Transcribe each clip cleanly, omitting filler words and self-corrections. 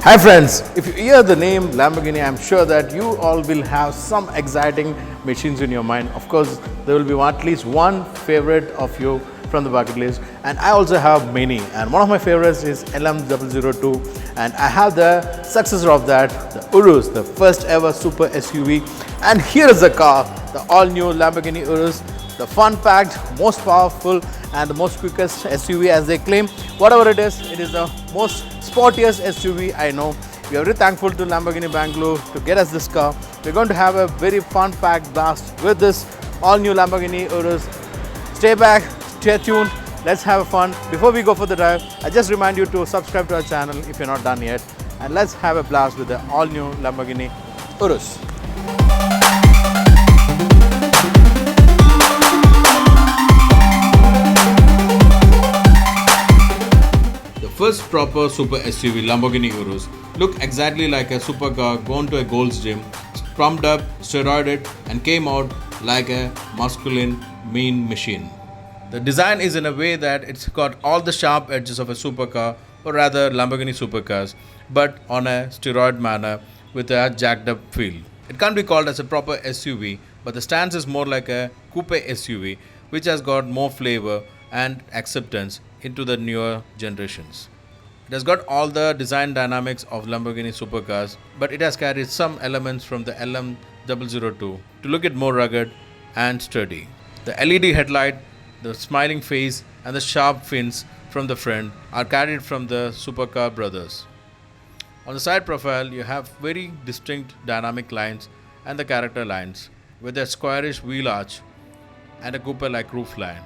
Hi friends, if you hear the name Lamborghini, I'm sure that you all will have some exciting machines in your mind. Of course, there will be at least one favorite of you from the bucket list, and I also have many, and one of my favorites is LM002, and I have the successor of that, the Urus, the first ever super SUV. And here is the car, the all new Lamborghini Urus, the fun-packed, most powerful and the most quickest SUV as they claim. Whatever it is the most sportiest SUV I know. We are very thankful to Lamborghini Bangalore to get us this car. We're going to have a very fun-packed blast with this all new Lamborghini Urus. Stay back, stay tuned, let's have fun. Before we go for the drive, I just remind you to subscribe to our channel if you're not done yet, and let's have a blast with the all new Lamborghini Urus. First proper super SUV Lamborghini Urus looked exactly like a supercar gone to a Gold's Gym, pumped up, steroided and came out like a masculine mean machine. The design is in a way that it's got all the sharp edges of a supercar, or rather Lamborghini supercars, but on a steroid manner with a jacked up feel. It can't be called as a proper SUV, but the stance is more like a coupe SUV which has got more flavor and acceptance into the newer generations. It has got all the design dynamics of Lamborghini supercars, but it has carried some elements from the LM002 to look it more rugged and sturdy. The LED headlight, the smiling face and the sharp fins from the front are carried from the supercar brothers. On the side profile, you have very distinct dynamic lines and the character lines with a squarish wheel arch and a coupe-like roofline,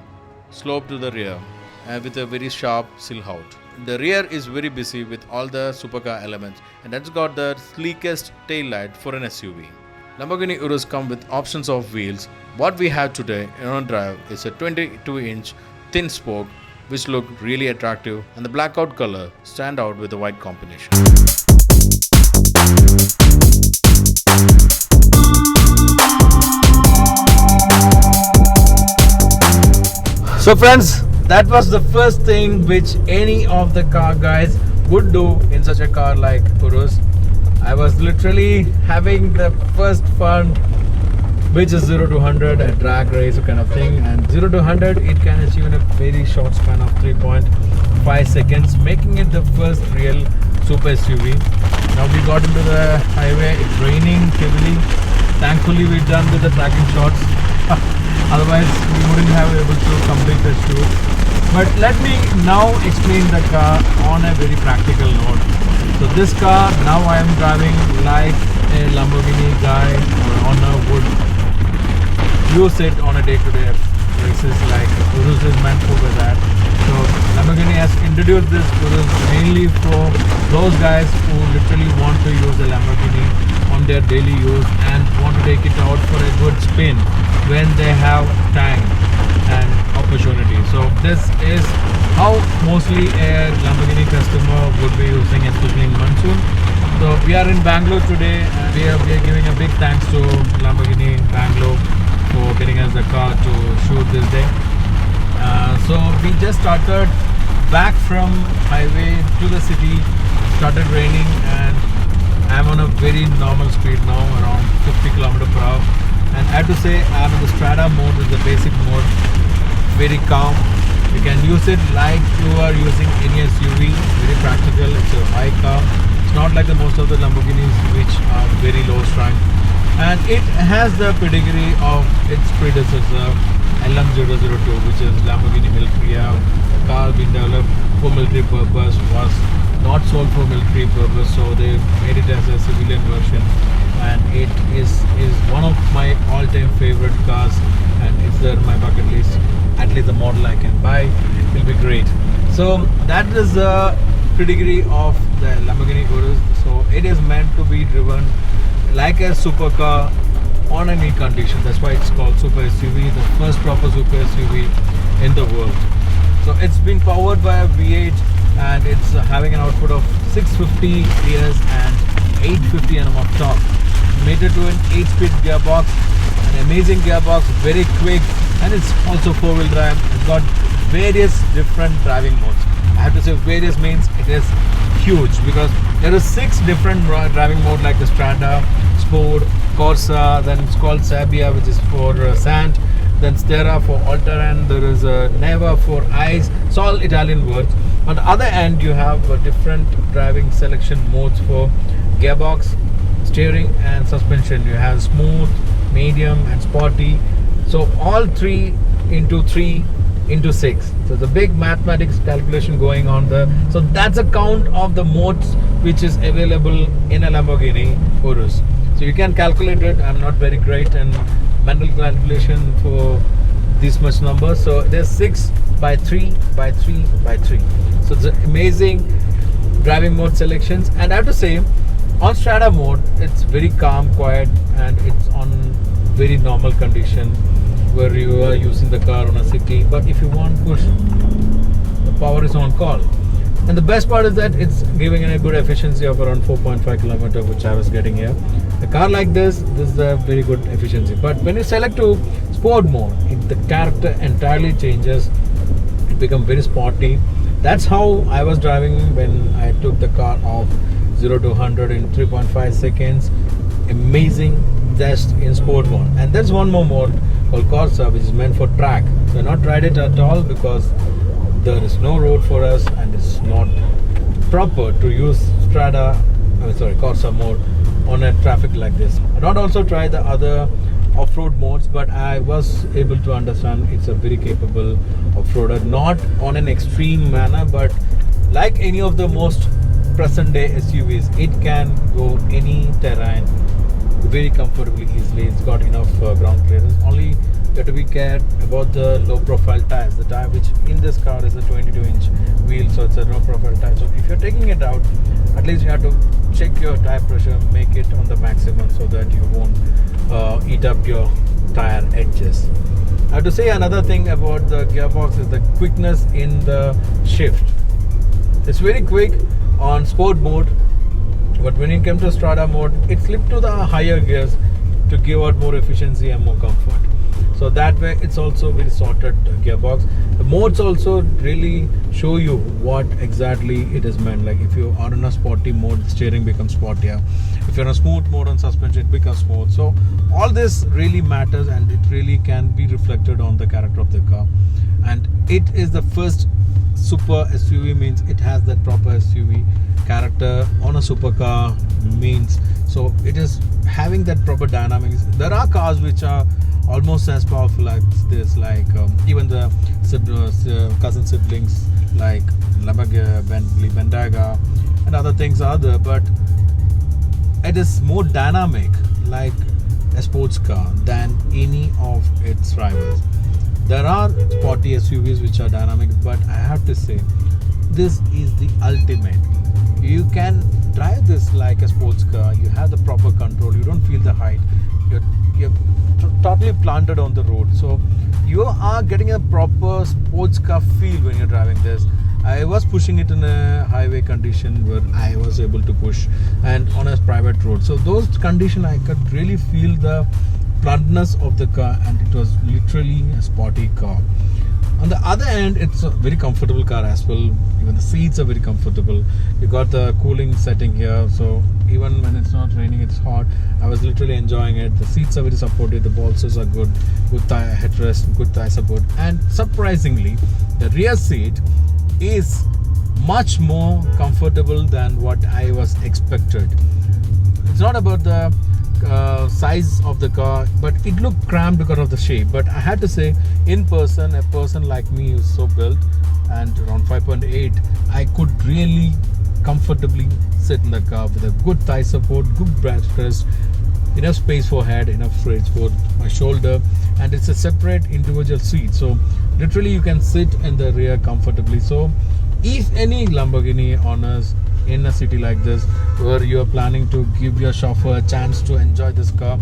slope to the rear and with a very sharp silhouette. The rear is very busy with all the supercar elements, and that's got the sleekest tail light for an SUV. Lamborghini Urus come with options of wheels. What we have today on drive is a 22-inch thin spoke which look really attractive, and the blackout color stand out with the white combination. So friends, that was the first thing which any of the car guys would do in such a car like Urus. I was literally having the first fun, which is 0 to 100, a drag race kind of thing, and 0 to 100 it can achieve in a very short span of 3.5 seconds, making it the first real super SUV. Now we got into the highway, it's raining heavily. Thankfully we're done with the tracking shots. Otherwise we wouldn't have able to complete the shoot. But let me now explain the car on a very practical note. So this car now I am driving like a Lamborghini guy on a would use it on a day-to-day basis, like Urus is meant for that. So Lamborghini has introduced this Urus mainly for those guys who literally want to use the Lamborghini on their daily use and want to take it out for a good spin when they have time and opportunity. So this is how mostly a Lamborghini customer would be using, especially in monsoon. So we are in Bangalore today, and we are giving a big thanks to Lamborghini Bangalore for getting us the car to shoot this day. So we just started back from highway to the city. Started raining and I'm on a very normal speed now, around 50 km/h. And I have to say I'm in the Strata mode, is the basic mode, very calm. You can use it like you are using any SUV, very practical. It's a high car. It's not like the most of the Lamborghinis which are very low strength. And it has the pedigree of its predecessor LM002, which is Lamborghini Military. The car being developed for military purpose was not sold for military purpose, so they made it as a civilian version. And it is one of my all-time favorite cars, and it's there in my bucket list. At least the model I can buy will be great. So that is the pedigree of the Lamborghini Urus. So it is meant to be driven like a supercar on any condition. That's why it's called super SUV, the first proper super SUV in the world. So it's been powered by a V8 and it's having an output of 650 PS and 850 Nm of torque. Mated to an 8-speed gearbox, an amazing gearbox, very quick, and it's also 4-wheel drive. It's got various different driving modes. I have to say various means it is huge because there are 6 different driving modes like the Strada, Sport, Corsa, then it's called Sabbia, which is for sand, then Stera for all-terrain, there is Neva for ice. It's all Italian words. On the other end, you have different driving selection modes for gearbox, steering and suspension. You have smooth, medium and sporty. So all 3 into 3 into 6. So the big mathematics calculation going on there. So that's a count of the modes which is available in a Lamborghini Urus. So you can calculate it. I'm not very great in mental calculation for this much numbers. So there's 6 by 3 by 3 by 3. So it's amazing driving mode selections. And I have to say, on Strada mode, it's very calm, quiet, and it's on very normal condition where you are using the car on a city. But if you want push, the power is on call. And the best part is that it's giving a good efficiency of around 4.5 kilometer, which I was getting here. A car like this is a very good efficiency. But when you select to sport mode, the character entirely changes. It becomes very sporty. That's how I was driving when I took the car off 0 to 100 in 3.5 seconds. Amazing, just in sport mode. And there's one more mode called Corsa, which is meant for track. So I not tried it at all because there is no road for us and it's not proper to use Corsa mode on a traffic like this. I not also try the other off-road modes, but I was able to understand it's a very capable off-roader, not on an extreme manner, but like any of the most present day SUVs, it can go any terrain very comfortably, easily. It's got enough ground clearance. Only you have to be cared about the low profile tires. The tire which in this car is a 22-inch wheel, so it's a low profile tire. So if you're taking it out, at least you have to check your tire pressure, make it on the maximum so that you won't eat up your tire edges. I have to say another thing about the gearbox is the quickness in the shift. It's very quick on sport mode, but when it comes to Strada mode, it slipped to the higher gears to give out more efficiency and more comfort. So that way it's also very sorted gearbox. The modes also really show you what exactly it is meant. Like if you are in a sporty mode, the steering becomes sportier. If you're in a smooth mode on suspension, it becomes smooth. So all this really matters and it really can be reflected on the character of the car. And it is the first super SUV, means it has that proper SUV character on a supercar means. So it is having that proper dynamics. There are cars which are almost as powerful as this, like even the cousin siblings like Lamborghini, Bentley, Bentayga and other things are there, but it is more dynamic like a sports car than any of its rivals. There are sporty SUVs which are dynamic, but I have to say this is the ultimate. You can drive this like a sports car. You have the proper control. You don't feel the height. You're totally planted on the road. So you are getting a proper sports car feel when you're driving this. I was pushing it in a highway condition where I was able to push, and on a private road. So those conditions I could really feel the bluntness of the car, and it was literally a sporty car. On the other end, it's a very comfortable car as well. Even the seats are very comfortable. You got the cooling setting here, so even when it's not raining, it's hot. I was literally enjoying it. The seats are very supportive. The bolsters are good thigh headrest, good thigh support, and surprisingly, the rear seat is much more comfortable than what I was expected. It's not about the size of the car, but it looked cramped because of the shape. But I had to say, in person, a person like me who's so built and around 5.8, I could really comfortably sit in the car with a good thigh support, good backrest, enough space for head, enough space for my shoulder, and it's a separate individual seat. So literally you can sit in the rear comfortably. So if any Lamborghini owners in a city like this where you are planning to give your chauffeur a chance to enjoy this car,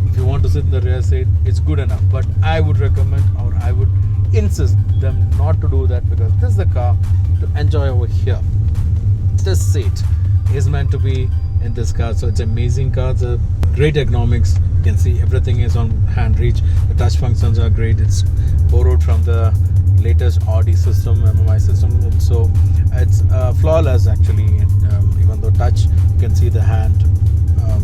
if you want to sit in the rear seat, it's good enough. But I would recommend, or I would insist them not to do that, because this is the car to enjoy over here. This seat is meant to be in this car. So it's an amazing car. It's a great ergonomics. You can see everything is on hand reach. The touch functions are great. It's borrowed from the latest Audi system, MMI system. So it's flawless actually. Even though touch, you can see the hand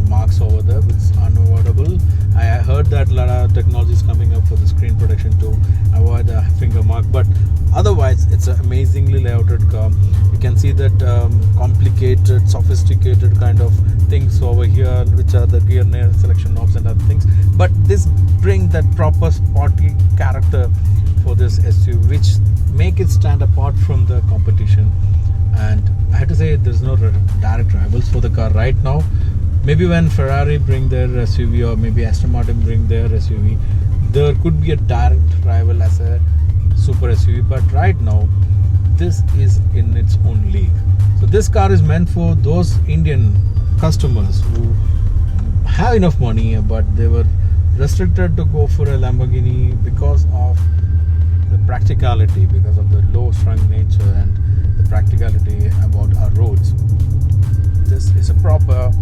marks over there, which is unavoidable. I heard that a lot of technology is coming up for the screen protection to avoid the finger mark, but otherwise it's an amazingly layouted car. You can see that complicated, sophisticated kind of things over here, which are the gear selection knobs and other things, but this brings that proper sporty character for this SUV, which make it stand apart from the competition. And I have to say, there's no direct rivals for the car right now. Maybe when Ferrari bring their SUV, or maybe Aston Martin bring their SUV, there could be a direct rival as a super SUV, but right now this is in its own league. So this car is meant for those Indian customers who have enough money, but they were restricted to go for a Lamborghini because of the practicality, because of the low strung nature and the practicality about our roads. This is a proper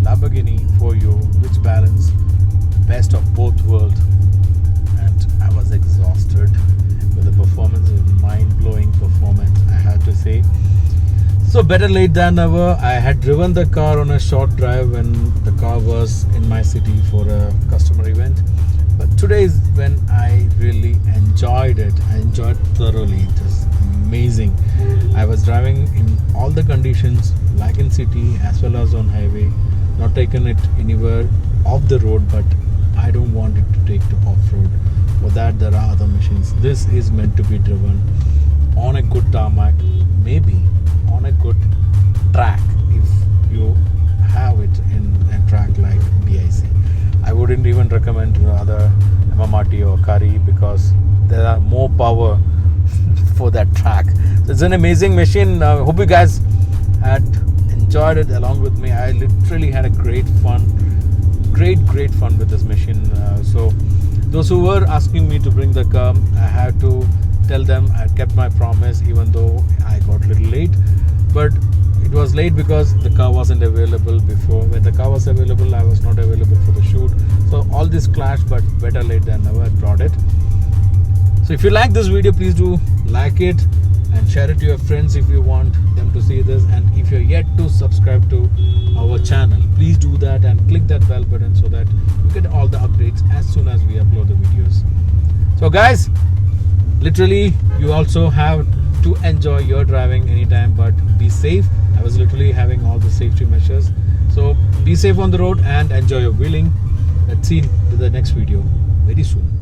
Lamborghini for you, which balance the best of both worlds. And I was exhausted with the performance, mind-blowing performance, I have to say. So better late than never. I had driven the car on a short drive when the car was in my city for a customer event, but today is when I really enjoyed it. I enjoyed thoroughly. It was amazing. I was driving in all the conditions, like in city as well as on highway. Not taken it anywhere off the road, but I don't want it to take to off-road. For that there are other machines. This is meant to be driven on a good tarmac, maybe on a good track if you have it in a track like BIC. I wouldn't even recommend other MMRT or Kari because there are more power for that track. So it's an amazing machine. Hope you guys had enjoyed it along with me. I literally had a great fun with this machine. So those who were asking me to bring the car, I had to tell them I kept my promise, even though I got a little late. But it was late because the car wasn't available before. When the car was available, I was not available for the shoot. So all this clashed, but better late than never. I brought it. So if you like this video, please do like it and share it to your friends if you want them to see this. And if you're yet to subscribe to our channel, please do that and click that bell button so that you get all the updates as soon as we upload the videos. So guys, literally you also have to enjoy your driving anytime, but be safe. I was literally having all the safety measures. So be safe on the road and enjoy your wheeling. Let's see you in the next video very soon.